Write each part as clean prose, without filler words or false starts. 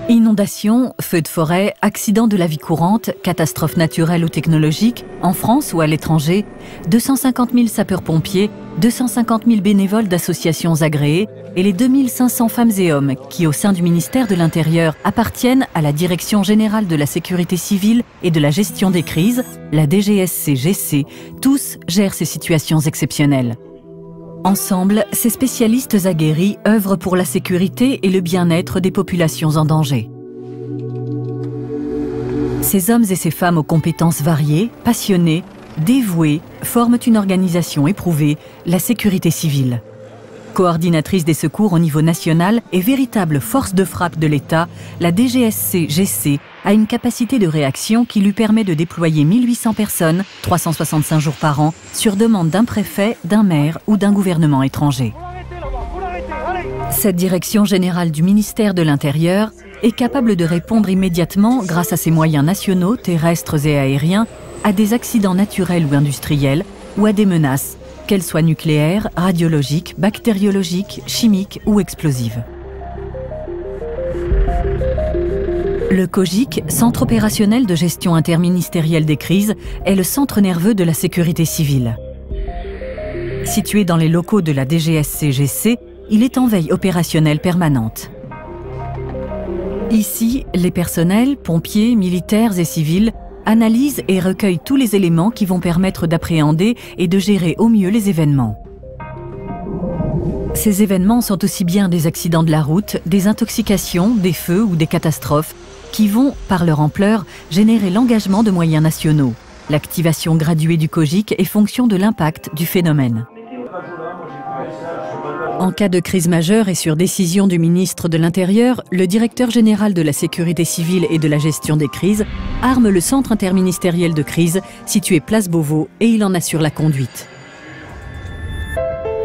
Inondations, feux de forêt, accidents de la vie courante, catastrophes naturelles ou technologiques, en France ou à l'étranger, 250 000 sapeurs-pompiers, 250 000 bénévoles d'associations agréées et les 2500 femmes et hommes qui, au sein du ministère de l'Intérieur, appartiennent à la Direction générale de la sécurité civile et de la gestion des crises, la DGSCGC, tous gèrent ces situations exceptionnelles. Ensemble, ces spécialistes aguerris œuvrent pour la sécurité et le bien-être des populations en danger. Ces hommes et ces femmes aux compétences variées, passionnés, dévoués, forment une organisation éprouvée, la sécurité civile. Coordinatrice des secours au niveau national et véritable force de frappe de l'État, la DGSCGC a une capacité de réaction qui lui permet de déployer 1800 personnes, 365 jours par an, sur demande d'un préfet, d'un maire ou d'un gouvernement étranger. Cette direction générale du ministère de l'Intérieur est capable de répondre immédiatement, grâce à ses moyens nationaux, terrestres et aériens, à des accidents naturels ou industriels ou à des menaces, qu'elles soient nucléaires, radiologiques, bactériologiques, chimiques ou explosives. Le COGIC, Centre opérationnel de gestion interministérielle des crises, est le centre nerveux de la sécurité civile. Situé dans les locaux de la DGSCGC, il est en veille opérationnelle permanente. Ici, les personnels, pompiers, militaires et civils analysent et recueillent tous les éléments qui vont permettre d'appréhender et de gérer au mieux les événements. Ces événements sont aussi bien des accidents de la route, des intoxications, des feux ou des catastrophes qui vont, par leur ampleur, générer l'engagement de moyens nationaux. L'activation graduée du COGIC est fonction de l'impact du phénomène. En cas de crise majeure et sur décision du ministre de l'Intérieur, le directeur général de la sécurité civile et de la gestion des crises arme le centre interministériel de crise situé place Beauvau et il en assure la conduite.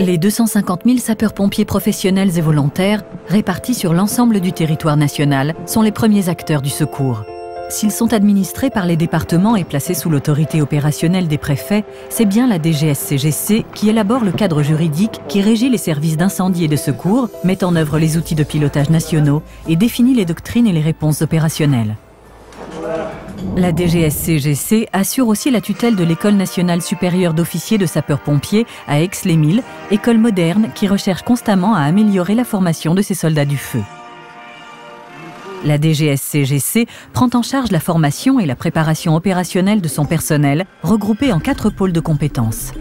Les 250 000 sapeurs-pompiers professionnels et volontaires, répartis sur l'ensemble du territoire national, sont les premiers acteurs du secours. S'ils sont administrés par les départements et placés sous l'autorité opérationnelle des préfets, c'est bien la DGSCGC qui élabore le cadre juridique qui régit les services d'incendie et de secours, met en œuvre les outils de pilotage nationaux et définit les doctrines et les réponses opérationnelles. La DGSCGC assure aussi la tutelle de l'École nationale supérieure d'officiers de sapeurs-pompiers à Aix-les-Milles, école moderne qui recherche constamment à améliorer la formation de ses soldats du feu. La DGSCGC prend en charge la formation et la préparation opérationnelle de son personnel, regroupés en 4 pôles de compétences.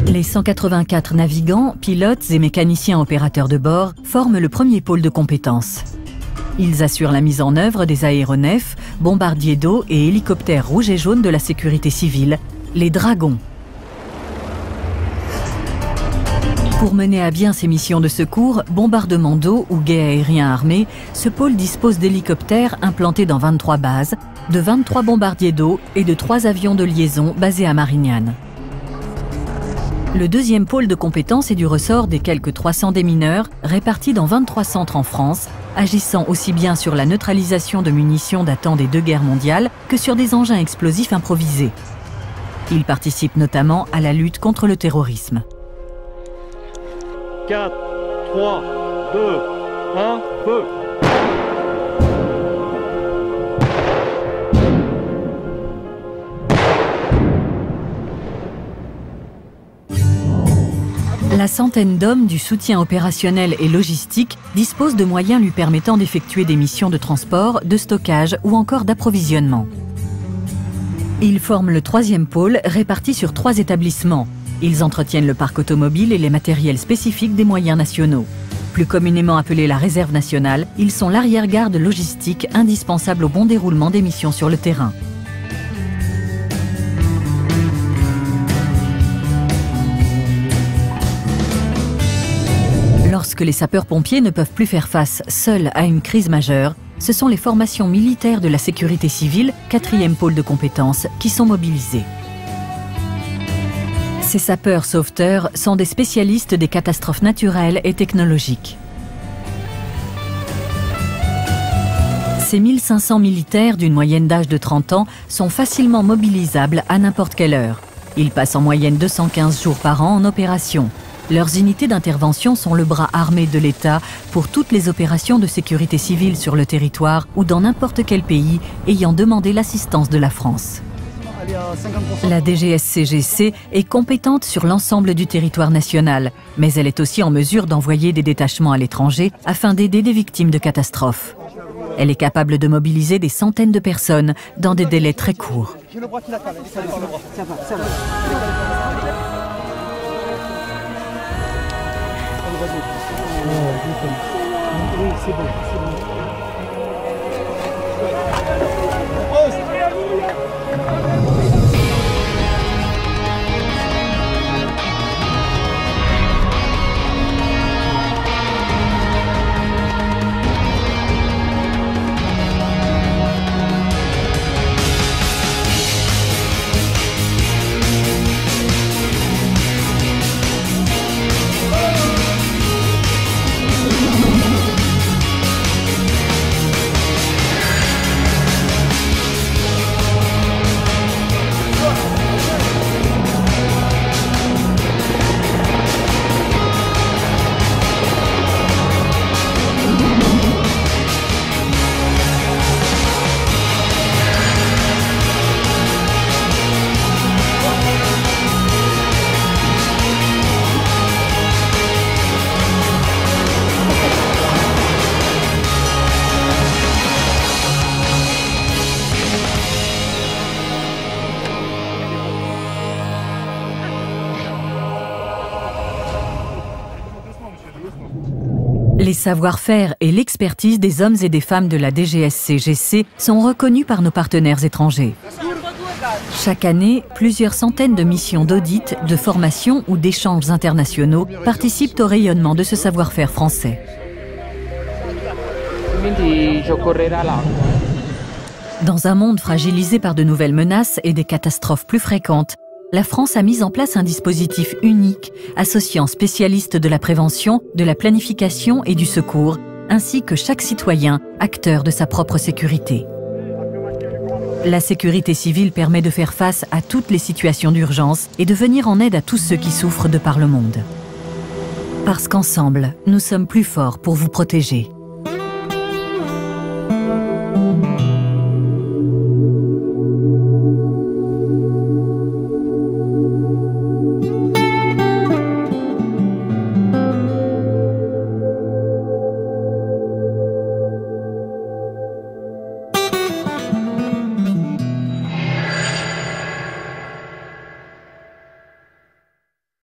Les 184 navigants, pilotes et mécaniciens opérateurs de bord forment le premier pôle de compétences. Ils assurent la mise en œuvre des aéronefs, bombardiers d'eau et hélicoptères rouges et jaunes de la sécurité civile, les Dragons. Pour mener à bien ses missions de secours, bombardement d'eau ou guet aérien armé, ce pôle dispose d'hélicoptères implantés dans 23 bases, de 23 bombardiers d'eau et de 3 avions de liaison basés à Marignane. Le deuxième pôle de compétences est du ressort des quelques 300 démineurs répartis dans 23 centres en France, agissant aussi bien sur la neutralisation de munitions datant des 2 guerres mondiales que sur des engins explosifs improvisés. Ils participent notamment à la lutte contre le terrorisme. 4, 3, 2, 1, feu! La centaine d'hommes du soutien opérationnel et logistique dispose de moyens lui permettant d'effectuer des missions de transport, de stockage ou encore d'approvisionnement. Ils forment le 3e pôle réparti sur 3 établissements. Ils entretiennent le parc automobile et les matériels spécifiques des moyens nationaux. Plus communément appelés la réserve nationale, ils sont l'arrière-garde logistique indispensable au bon déroulement des missions sur le terrain. Lorsque les sapeurs-pompiers ne peuvent plus faire face seuls à une crise majeure, ce sont les formations militaires de la sécurité civile, 4e pôle de compétences, qui sont mobilisées. Ces sapeurs-sauveteurs sont des spécialistes des catastrophes naturelles et technologiques. Ces 1500 militaires d'une moyenne d'âge de 30 ans sont facilement mobilisables à n'importe quelle heure. Ils passent en moyenne 215 jours par an en opération. Leurs unités d'intervention sont le bras armé de l'État pour toutes les opérations de sécurité civile sur le territoire ou dans n'importe quel pays ayant demandé l'assistance de la France. La DGSCGC est compétente sur l'ensemble du territoire national, mais elle est aussi en mesure d'envoyer des détachements à l'étranger afin d'aider des victimes de catastrophes. Elle est capable de mobiliser des centaines de personnes dans des délais très courts. Les savoir-faire et l'expertise des hommes et des femmes de la DGSCGC sont reconnus par nos partenaires étrangers. Chaque année, plusieurs centaines de missions d'audit, de formation ou d'échanges internationaux participent au rayonnement de ce savoir-faire français. Dans un monde fragilisé par de nouvelles menaces et des catastrophes plus fréquentes, la France a mis en place un dispositif unique associant spécialistes de la prévention, de la planification et du secours, ainsi que chaque citoyen, acteur de sa propre sécurité. La sécurité civile permet de faire face à toutes les situations d'urgence et de venir en aide à tous ceux qui souffrent de par le monde. Parce qu'ensemble, nous sommes plus forts pour vous protéger.